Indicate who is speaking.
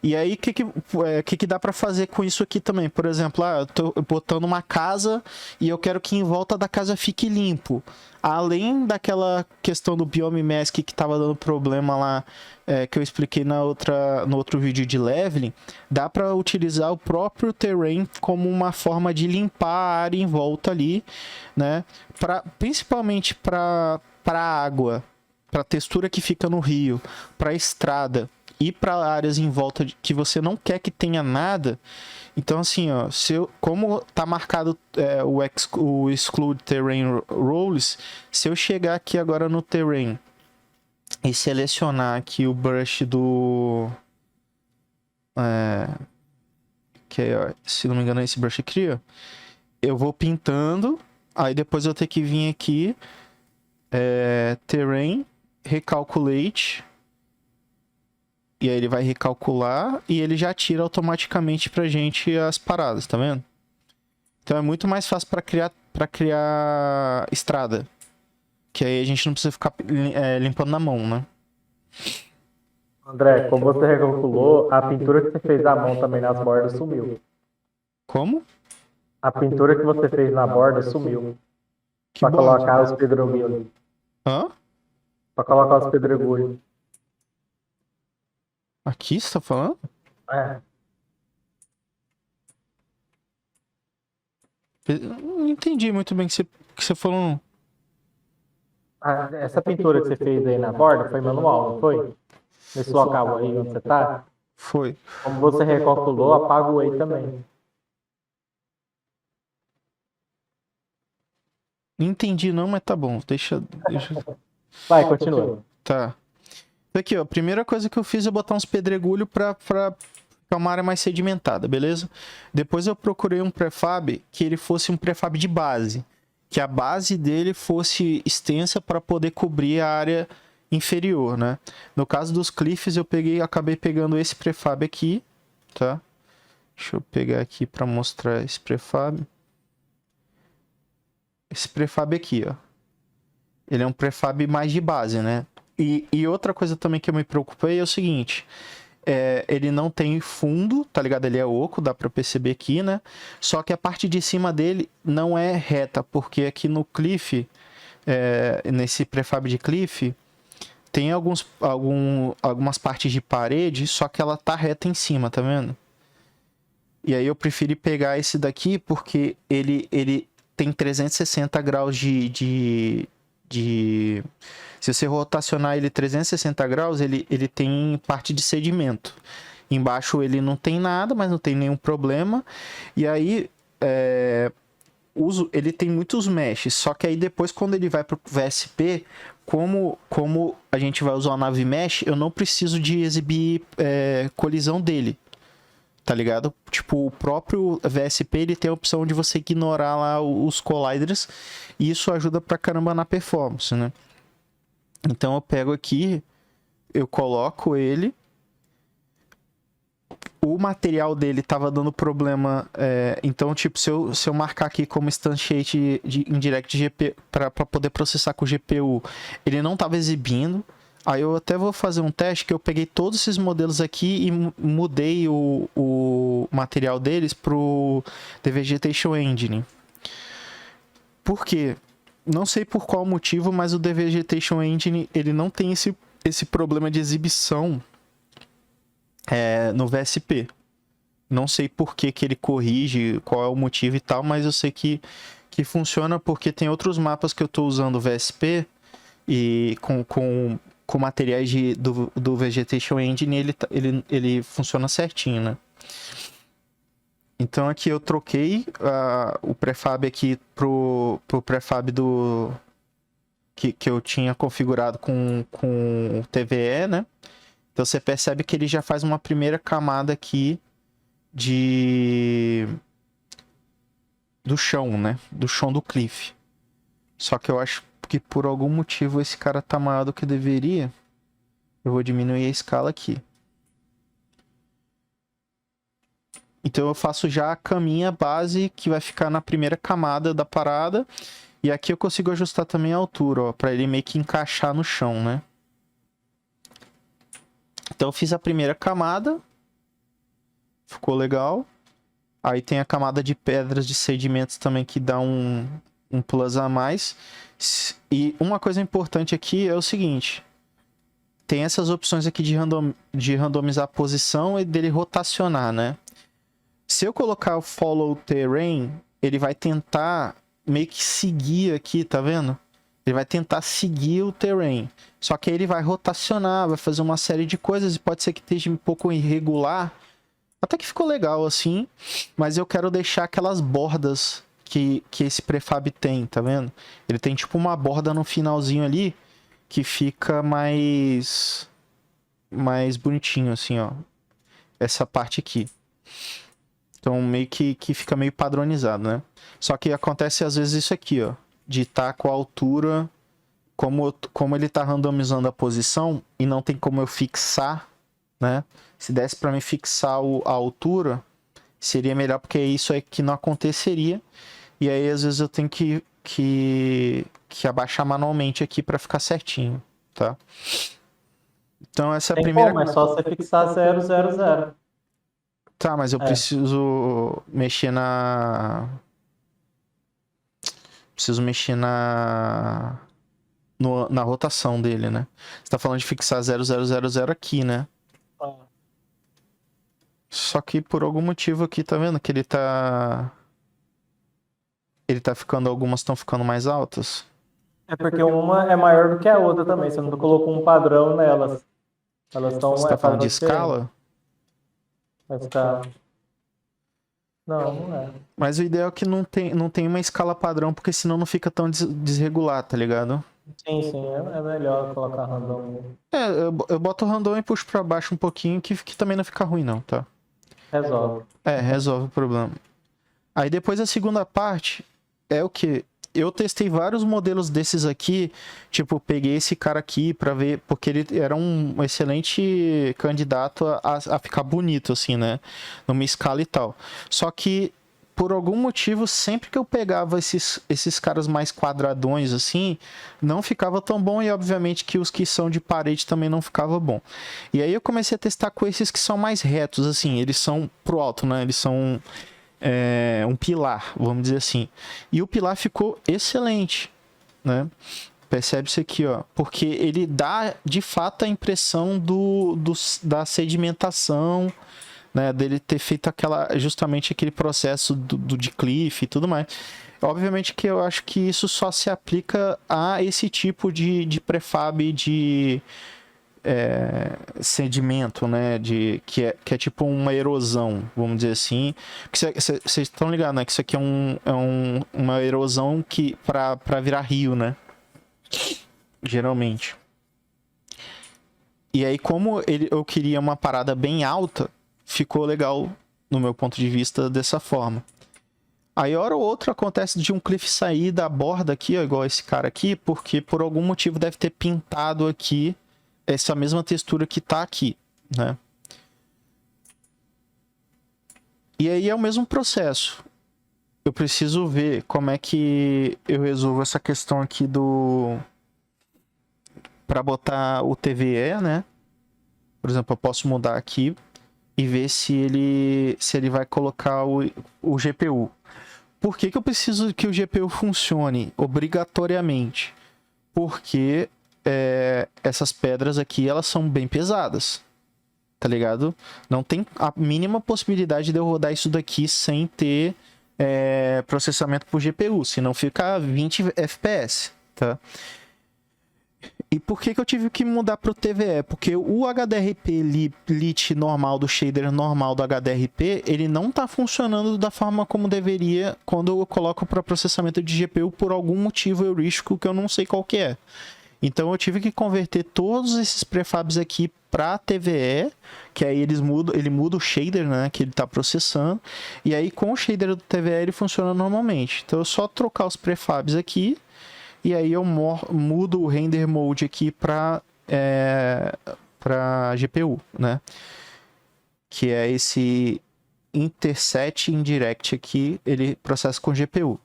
Speaker 1: E aí, o que dá pra fazer com isso aqui também? Por exemplo, eu tô botando uma casa e eu quero que em volta da casa fique limpo. Além daquela questão do Biome Mask que tava dando problema lá, que eu expliquei no outro vídeo de leveling, dá pra utilizar o próprio terrain como uma forma de limpar a área em volta ali, né? Principalmente para água, para textura que fica no rio, para estrada e para áreas em volta que você não quer que tenha nada. Então, assim, ó, como tá marcado o Exclude Terrain Rules, se eu chegar aqui agora no Terrain e selecionar aqui o brush do... que é, se não me engano é esse brush aqui, ó, eu vou pintando, aí depois eu tenho que vir aqui, Terrain, Recalculate, e aí ele vai recalcular e ele já tira automaticamente pra gente as paradas, tá vendo? Então é muito mais fácil para criar estrada. Que aí a gente não precisa ficar limpando na mão, né?
Speaker 2: André, como você recalculou, a pintura que você fez à mão também nas bordas sumiu.
Speaker 1: Como?
Speaker 2: A pintura que você fez na borda sumiu.
Speaker 1: Que
Speaker 2: Pra
Speaker 1: borda?
Speaker 2: colocar os pedregulhos.
Speaker 1: Hã?
Speaker 2: Pra colocar os pedregulhos.
Speaker 1: Aqui você tá falando?
Speaker 2: É.
Speaker 1: Não entendi muito bem o que você falou, não.
Speaker 2: Essa pintura que você fez aí na borda foi manual, não foi? Nesse local aí onde você tá?
Speaker 1: Foi.
Speaker 2: Como você recalculou, apaga o Way também.
Speaker 1: Não entendi não, mas tá bom. Deixa...
Speaker 2: Vai, continua.
Speaker 1: Tá. Aqui, ó. A primeira coisa que eu fiz é botar uns pedregulhos pra ficar uma área mais sedimentada, beleza? Depois eu procurei um prefab que ele fosse um prefab de base. Que a base dele fosse extensa para poder cobrir a área inferior, né? No caso dos cliffs, acabei pegando esse prefab aqui, tá? Deixa eu pegar aqui para mostrar esse prefab. Esse prefab aqui, ó. Ele é um prefab mais de base, né? E outra coisa também que eu me preocupei é o seguinte... ele não tem fundo, tá ligado? Ele é oco, dá pra perceber aqui, né? Só que a parte de cima dele não é reta, porque aqui no cliff, nesse prefab de cliff, tem algumas partes de parede, só que ela tá reta em cima, tá vendo? E aí eu preferi pegar esse daqui porque ele tem 360 graus se você rotacionar ele 360 graus, ele tem parte de sedimento. Embaixo ele não tem nada, mas não tem nenhum problema. E aí, ele tem muitos meshes. Só que aí depois, quando ele vai para o VSP, como a gente vai usar a nave mesh, eu não preciso de exibir colisão dele. Tá ligado? Tipo, o próprio VSP ele tem a opção de você ignorar lá os colliders. E isso ajuda pra caramba na performance, né? Então eu pego aqui, eu coloco ele. O material dele tava dando problema. Então, tipo, se eu marcar aqui como instantiate indirect GPU para poder processar com o GPU, ele não tava exibindo. Aí eu até vou fazer um teste que eu peguei todos esses modelos aqui e mudei o material deles pro The Vegetation Engine. Por quê? Não sei por qual motivo, mas o The Vegetation Engine ele não tem esse problema de exibição no VSP. Não sei por que ele corrige, qual é o motivo e tal, mas eu sei que funciona porque tem outros mapas que eu estou usando o VSP e com materiais do Vegetation Engine ele funciona certinho, né? Então aqui eu troquei o prefab aqui pro prefab que eu tinha configurado com o TVE, né? Então você percebe que ele já faz uma primeira camada aqui do chão, né? Do chão do cliff. Só que eu acho que por algum motivo esse cara tá maior do que deveria. Eu vou diminuir a escala aqui. Então eu faço já a caminha base que vai ficar na primeira camada da parada. E aqui eu consigo ajustar também a altura, ó, para ele meio que encaixar no chão, né? Então eu fiz a primeira camada. ficou legal. Aí tem a camada de pedras de sedimentos também que dá um plus a mais. E uma coisa importante aqui é o seguinte. Tem essas opções aqui de randomizar a posição e dele rotacionar, né? Se eu colocar o Follow Terrain, ele vai tentar meio que seguir aqui, tá vendo? Ele vai tentar seguir o terrain. Só que aí ele vai rotacionar, vai fazer uma série de coisas e pode ser que esteja um pouco irregular. Até que ficou legal assim, mas eu quero deixar aquelas bordas que esse prefab tem, tá vendo? Ele tem tipo uma borda no finalzinho ali que fica mais bonitinho assim, ó. Essa parte aqui. Então meio que fica meio padronizado, né? Só que acontece às vezes isso aqui, ó. De estar com a altura, como ele tá randomizando a posição e não tem como eu fixar, né? Se desse para mim fixar a altura, seria melhor, porque isso é que não aconteceria. E aí às vezes eu tenho que abaixar manualmente aqui para ficar certinho, tá? Então essa é a
Speaker 2: Tem
Speaker 1: primeira...
Speaker 2: como, é só você fixar 0, 0, 0.
Speaker 1: Tá, mas eu preciso mexer na... Preciso mexer na rotação dele, né? Você tá falando de fixar 0000 aqui, né? Só que por algum motivo aqui, tá vendo que ele tá ficando... Algumas estão ficando mais altas.
Speaker 2: É porque uma é maior do que a outra também. Você não colocou um padrão nelas. Elas estão...
Speaker 1: Você tá falando de escala?
Speaker 2: Vai ficar... Não é.
Speaker 1: Mas o ideal é que não tem uma escala padrão, porque senão não fica tão desregular, tá ligado?
Speaker 2: Sim, é melhor colocar random.
Speaker 1: Eu boto o random e puxo pra baixo um pouquinho, que também não fica ruim não, tá?
Speaker 2: Resolve.
Speaker 1: Resolve o problema. Aí depois a segunda parte é o que? Eu testei vários modelos desses aqui, tipo, peguei esse cara aqui pra ver, porque ele era um excelente candidato a ficar bonito, assim, né? Numa escala e tal. Só que, por algum motivo, sempre que eu pegava esses caras mais quadradões, assim, não ficava tão bom, e obviamente que os que são de parede também não ficava bom. E aí eu comecei a testar com esses que são mais retos, assim, eles são pro alto, né? Eles são... um pilar, vamos dizer assim. E o pilar ficou excelente, né? Percebe-se aqui, ó, porque ele dá de fato a impressão da sedimentação, né? Dele ter feito justamente aquele processo do declive e tudo mais. Obviamente que eu acho que isso só se aplica a esse tipo de prefab de sedimento, né? Que é tipo uma erosão, vamos dizer assim. Vocês estão ligados, né? Que isso aqui é uma erosão que para virar rio, né? Geralmente. E aí, como eu queria uma parada bem alta, ficou legal, no meu ponto de vista, dessa forma. Aí, hora ou outra, acontece de um cliff sair da borda aqui, ó, igual esse cara aqui, porque por algum motivo deve ter pintado aqui essa mesma textura que tá aqui, né? E aí é o mesmo processo. Eu preciso ver como é que eu resolvo essa questão aqui para botar o TVE, né? Por exemplo, eu posso mudar aqui e ver se ele vai colocar o GPU. Por que eu preciso que o GPU funcione obrigatoriamente? Porque essas pedras aqui, elas são bem pesadas, tá ligado? Não tem a mínima possibilidade de eu rodar isso daqui sem ter processamento por GPU, senão fica 20 FPS, tá? E por que eu tive que mudar para o TVE? Porque o HDRP Lit normal, do shader normal do HDRP, ele não tá funcionando da forma como deveria quando eu coloco para processamento de GPU por algum motivo heurístico que eu não sei qual que é. Então eu tive que converter todos esses prefabs aqui para TVE, que aí ele muda o shader, né, que ele está processando, e aí com o shader do TVE ele funciona normalmente. Então é só trocar os prefabs aqui, e aí eu mudo o render mode aqui para GPU, né, que é esse interset indirect aqui, ele processa com GPU.